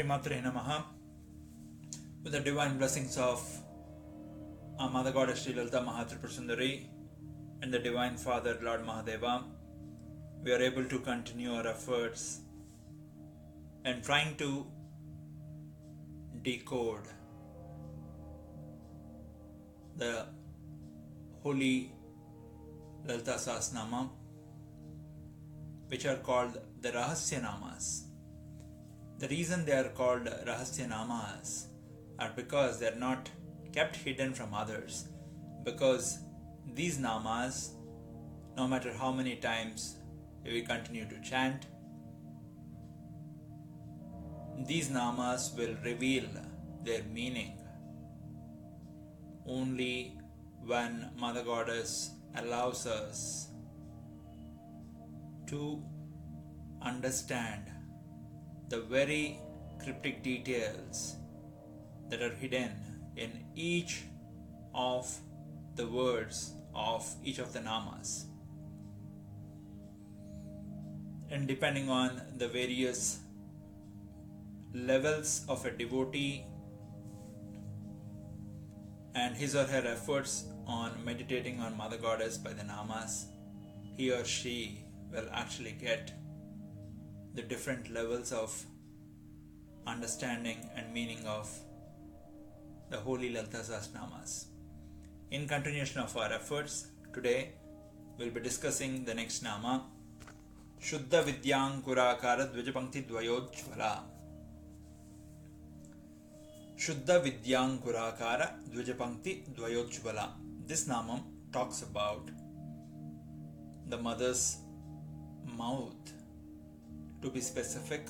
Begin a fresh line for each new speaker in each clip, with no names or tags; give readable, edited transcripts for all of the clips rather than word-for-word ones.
Matre Namaha. With the divine blessings of our Mother Goddess Sree Lalita Sahasranamas and the Divine Father Lord Mahadeva, we are able to continue our efforts and trying to decode the Holy Lalita Sahasranamam, which are called the Rahasya Namas. The reason they are called Rahasya Namas are because they are not kept hidden from others, because these Namas, no matter how many times we continue to chant, these Namas will reveal their meaning only when Mother Goddess allows us to understand the very cryptic details that are hidden in each of the words of each of the Namas. And depending on the various levels of a devotee and his or her efforts on meditating on Mother Goddess by the Namas, he or she will actually get the different levels of understanding and meaning of the Holy Lalita Sahasranamas. In continuation of our efforts, today we'll be discussing the next Nama, Shudda Vidyankuraakaara Dwijapankti DwaiYojVa. Shudda Vidyankuraakaara Dwijapankti DwaiYojVa. This Namam talks about the mother's mouth. To be specific,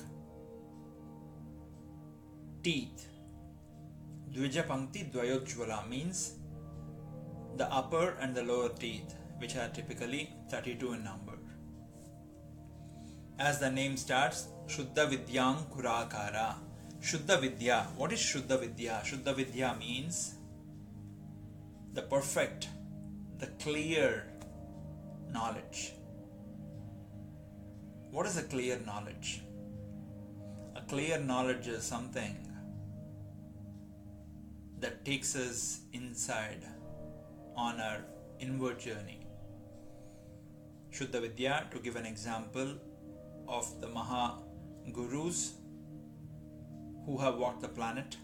teeth. Dwijapankti DwaiYojVa means the upper and the lower teeth, which are typically 32 in number. As the name starts, Shuddha Vidyankuraakaara. Shuddha Vidya. What is Shuddha Vidya? Shuddha Vidya means the perfect, the clear knowledge. What is a clear knowledge? A clear knowledge is something that takes us inside on our inward journey. Shuddha Vidya, to give an example of the Maha Gurus who have walked the planet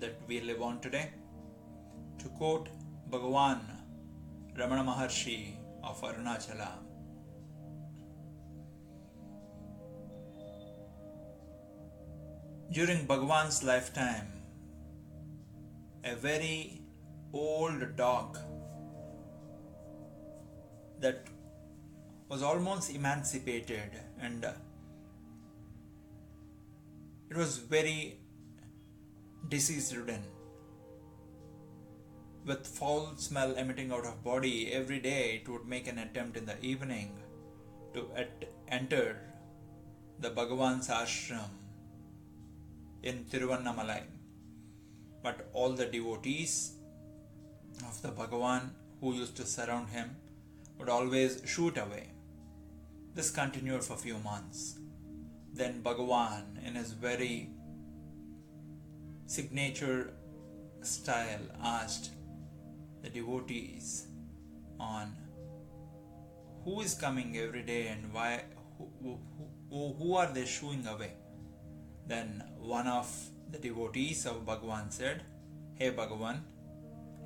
that we live on today. To quote Bhagavan Ramana Maharshi of Arunachala, during Bhagavan's lifetime, a very old dog that was almost emancipated and it was very disease-ridden, with foul smell emitting out of body. Every day it would make an attempt in the evening to enter the Bhagavan's ashram in Tiruvannamalai. But all the devotees of the Bhagavan who used to surround him would always shoot away. This continued for a few months. Then Bhagavan, in his very signature style, asked the devotees on who is coming every day and why, who are they shooing away. Then one of the devotees of Bhagavan said, "Hey Bhagavan,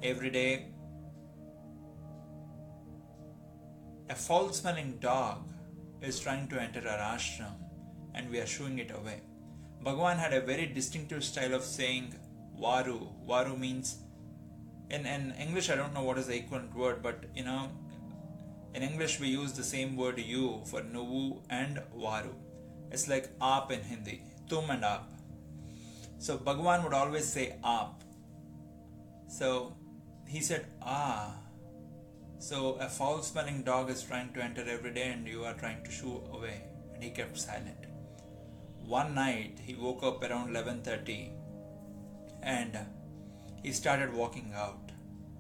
every day a foul-smelling dog is trying to enter our ashram and we are shooing it away." Bhagavan had a very distinctive style of saying Varu. Varu means, in English I don't know what is the equivalent word, but in English we use the same word you for Nuvu and Varu. It's like aap in Hindi, tum and aap. So Bhagavan would always say aap. So he said, so a foul-smelling dog is trying to enter every day and you are trying to shoo away. And he kept silent. One night he woke up around 11:30 and he started walking out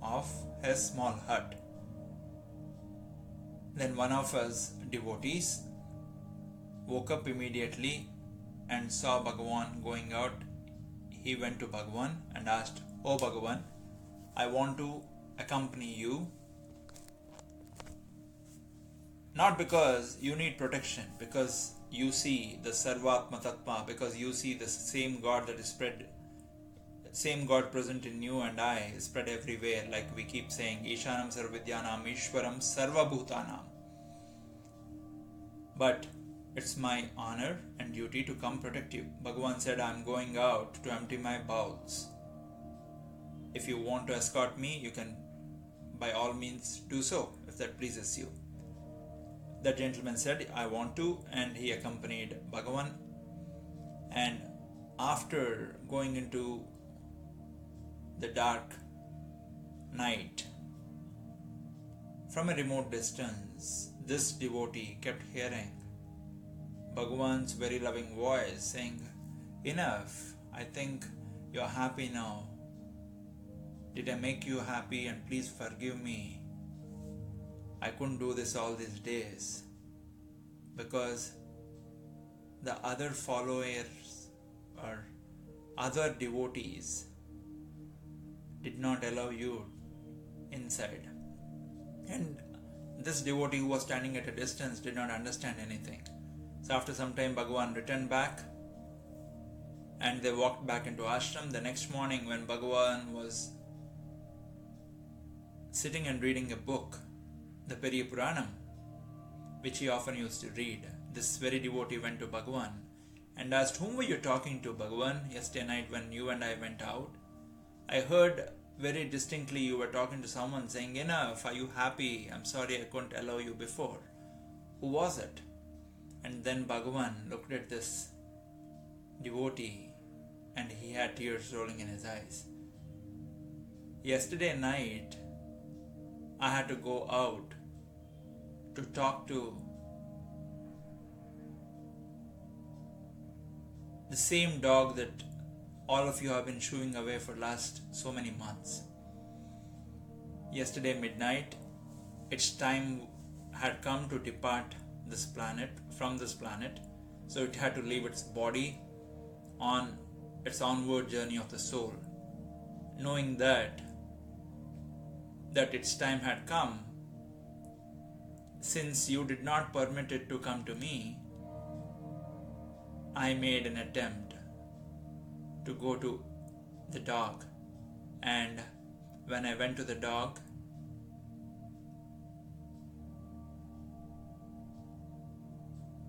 of his small hut. Then one of us devotees woke up immediately and saw Bhagavan going out, he went to Bhagavan and asked, "Oh Bhagavan, I want to accompany you, not because you need protection, because you see the Sarvatma Tattva, because you see the same God that is spread, same God present in you and I is spread everywhere, like we keep saying, Ishanam Sarvavidyanam Ishwaram Sarvabhutanam. But it's my honor and duty to come protect you." Bhagavan said, "I'm going out to empty my bowels. If you want to escort me, you can by all means do so, if that pleases you." The gentleman said, "I want to," and he accompanied Bhagavan. And after going into the dark night, from a remote distance, this devotee kept hearing Bhagavan's very loving voice saying, "Enough, I think you're happy now. Did I make you happy? And please forgive me. I couldn't do this all these days because the other followers or other devotees did not allow you inside." And this devotee who was standing at a distance did not understand anything. So after some time, Bhagavan returned back and they walked back into ashram. The next morning, when Bhagavan was sitting and reading a book, the Periya Puranam, which he often used to read, this very devotee went to Bhagavan and asked, "Whom were you talking to, Bhagavan, yesterday night when you and I went out? I heard very distinctly you were talking to someone saying, 'Enough, are you happy? I'm sorry I couldn't allow you before. Who was it?' And then Bhagavan looked at this devotee and he had tears rolling in his eyes. "Yesterday night, I had to go out to talk to the same dog that all of you have been shooing away for last so many months. Yesterday midnight, its time had come to depart from this planet, so it had to leave its body on its onward journey of the soul. Knowing that its time had come, since you did not permit it to come to me, I made an attempt to go to the dog. And when I went to the dog,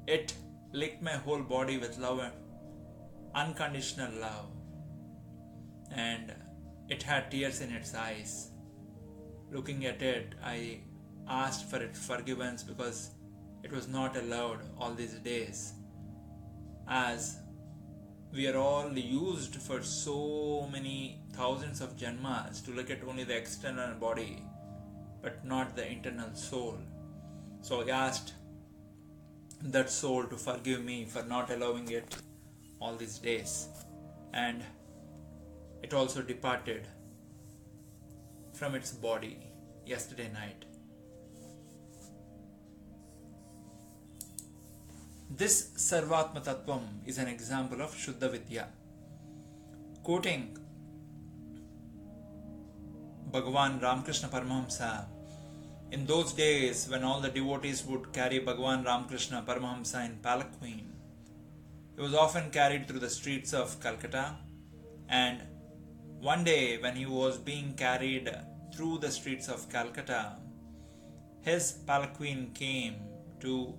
it licked my whole body with love, unconditional love, and it had tears in its eyes. Looking at it, I asked for its forgiveness because it was not allowed all these days, as we are all used for so many thousands of janmas to look at only the external body but not the internal soul. So I asked that soul to forgive me for not allowing it all these days, and it also departed from its body yesterday night. This Sarvatma Tattvam is an example of Shuddha Vidya. Quoting Bhagavan Ramakrishna Paramahamsa, in those days when all the devotees would carry Bhagavan Ramakrishna Paramahamsa in palanquin, he was often carried through the streets of Calcutta, and one day when he was being carried through the streets of Calcutta, his palanquin came to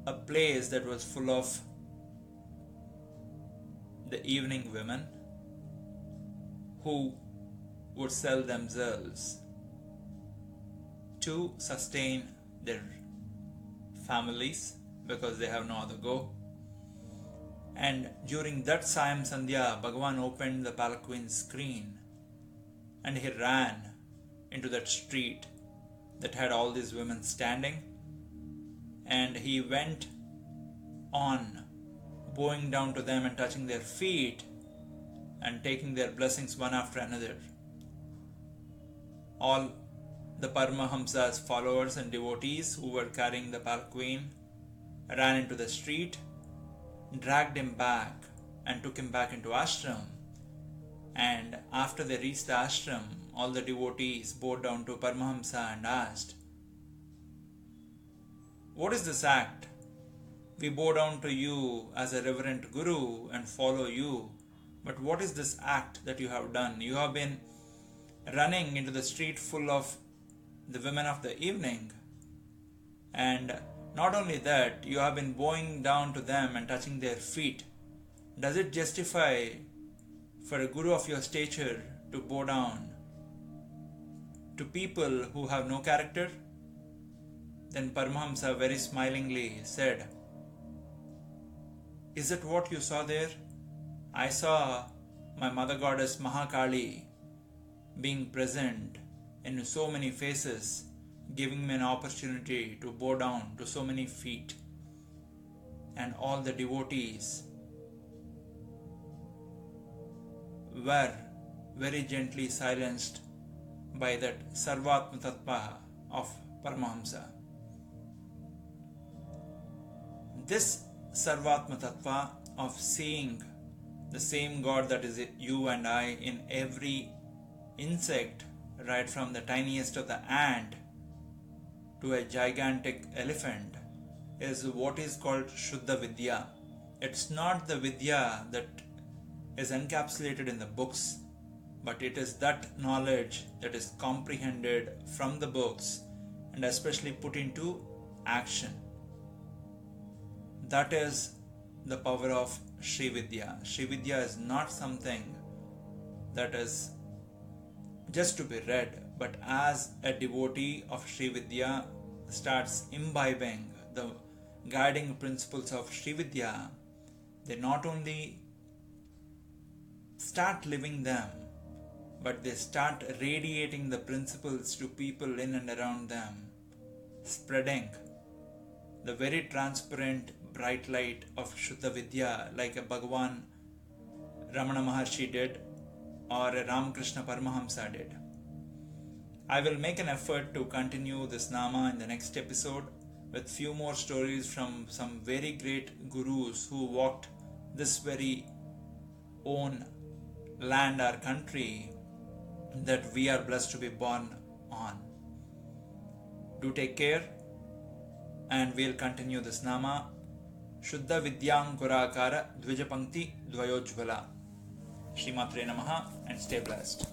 a place that was full of the evening women who would sell themselves to sustain their families because they have no other go. And during that Sayam Sandhya, Bhagavan opened the palanquin screen and he ran into that street that had all these women standing, and he went on bowing down to them and touching their feet and taking their blessings one after another. All the Paramahamsa's followers and devotees who were carrying the palanquin ran into the street dragged him back and took him back into ashram. And after they reached the ashram, all the devotees bowed down to Paramahamsa and asked, "What is this act? We bow down to you as a reverent guru and follow you. But what is this act that you have done? You have been running into the street full of the women of the evening. And not only that, you have been bowing down to them and touching their feet. Does it justify for a guru of your stature to bow down to people who have no character?" Then Paramahamsa very smilingly said, "Is it what you saw there? I saw my Mother Goddess Mahakali being present in so many faces, giving me an opportunity to bow down to so many feet. And all the devotees were very gently silenced by that Sarvatma Tattva of Paramahamsa." This Sarvatma Tattva of seeing the same God that is you and I in every insect, right from the tiniest of the ant to a gigantic elephant, is what is called Shuddha Vidya. It's not the Vidya that is encapsulated in the books, but it is that knowledge that is comprehended from the books and especially put into action. That is the power of Sree Vidya. Sree Vidya is not something that is just to be read, but as a devotee of Sree Vidya starts imbibing the guiding principles of Sree Vidya, they not only start living them, but they start radiating the principles to people in and around them, spreading the very transparent bright light of Shuddha Vidya like a Bhagavan Ramana Maharshi did or a Ramakrishna Paramahamsa did. I will make an effort to continue this Nama in the next episode with few more stories from some very great gurus who walked this very own land, our country, that we are blessed to be born on. Do take care, and we'll continue this Nama. Shudda Vidyankuraakaara Dwijapankti DwaiYojVa. Shri Matre Namaha, and stay blessed.